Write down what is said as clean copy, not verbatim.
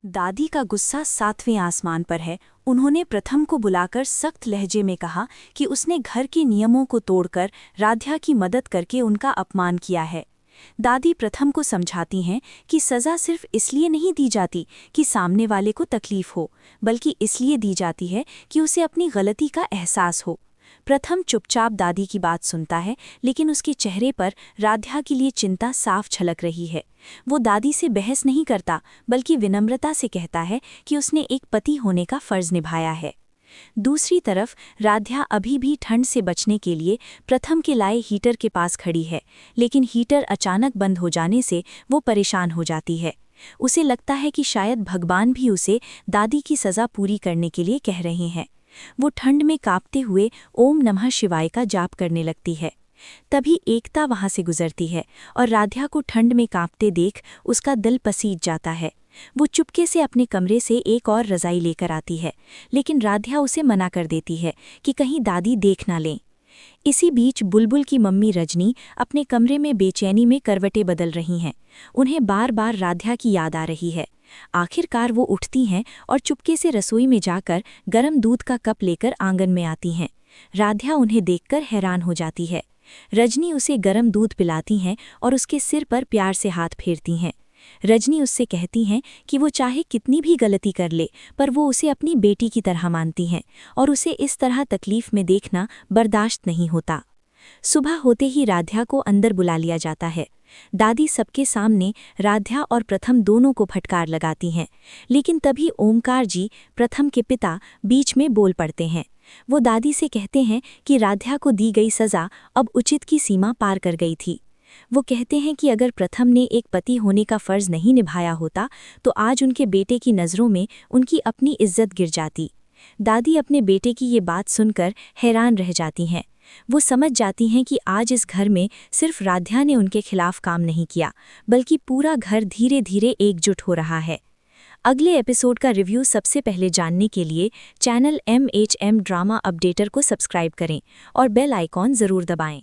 दादी का गुस्सा 7वें आसमान पर है। उन्होंने प्रथम को बुलाकर सख्त लहजे में कहा कि उसने घर के नियमों को तोड़कर राध्या की मदद करके उनका अपमान किया है। दादी प्रथम को समझाती हैं कि सज़ा सिर्फ इसलिए नहीं दी जाती कि सामने वाले को तकलीफ हो, बल्कि इसलिए दी जाती है कि उसे अपनी गलती का एहसास हो। प्रथम चुपचाप दादी की बात सुनता है, लेकिन उसके चेहरे पर राध्या के लिए चिंता साफ झलक रही है। वो दादी से बहस नहीं करता, बल्कि विनम्रता से कहता है कि उसने एक पति होने का फर्ज निभाया है। दूसरी तरफ राध्या अभी भी ठंड से बचने के लिए प्रथम के लाए हीटर के पास खड़ी है, लेकिन हीटर अचानक बंद हो जाने से वो परेशान हो जाती है। उसे लगता है कि शायद भगवान भी उसे दादी की सज़ा पूरी करने के लिए कह रहे हैं। वो ठंड में कांपते हुए ओम नमः शिवाय का जाप करने लगती है। तभी एकता वहां से गुजरती है और राध्या को ठंड में कांपते देख उसका दिल पसीज जाता है। वो चुपके से अपने कमरे से एक और रज़ाई लेकर आती है, लेकिन राध्या उसे मना कर देती है कि कहीं दादी देख ना लें। इसी बीच बुलबुल की मम्मी रजनी अपने कमरे में बेचैनी में करवटें बदल रही हैं। उन्हें बार बार राध्या की याद आ रही है। आखिरकार वो उठती हैं और चुपके से रसोई में जाकर गर्म दूध का कप लेकर आंगन में आती हैं। राध्या उन्हें देखकर हैरान हो जाती है। रजनी उसे गर्म दूध पिलाती हैं और उसके सिर पर प्यार से हाथ फेरती हैं। रजनी उससे कहती हैं कि वो चाहे कितनी भी गलती कर ले, पर वो उसे अपनी बेटी की तरह मानती हैं और उसे इस तरह तकलीफ में देखना बर्दाश्त नहीं होता। सुबह होते ही राध्या को अंदर बुला लिया जाता है। दादी सबके सामने राध्या और प्रथम दोनों को फटकार लगाती हैं, लेकिन तभी ओमकार जी, प्रथम के पिता, बीच में बोल पड़ते हैं। वो दादी से कहते हैं कि राध्या को दी गई सज़ा अब उचित की सीमा पार कर गई थी। वो कहते हैं कि अगर प्रथम ने एक पति होने का फ़र्ज़ नहीं निभाया होता तो आज उनके बेटे की नज़रों में उनकी अपनी इज्जत गिर जाती। दादी अपने बेटे की ये बात सुनकर हैरान रह जाती हैं। वो समझ जाती हैं कि आज इस घर में सिर्फ राध्या ने उनके खिलाफ काम नहीं किया, बल्कि पूरा घर धीरे धीरे एकजुट हो रहा है। अगले एपिसोड का रिव्यू सबसे पहले जानने के लिए चैनल MHM ड्रामा अपडेटर को सब्सक्राइब करें और बेल आइकॉन ज़रूर दबाएं।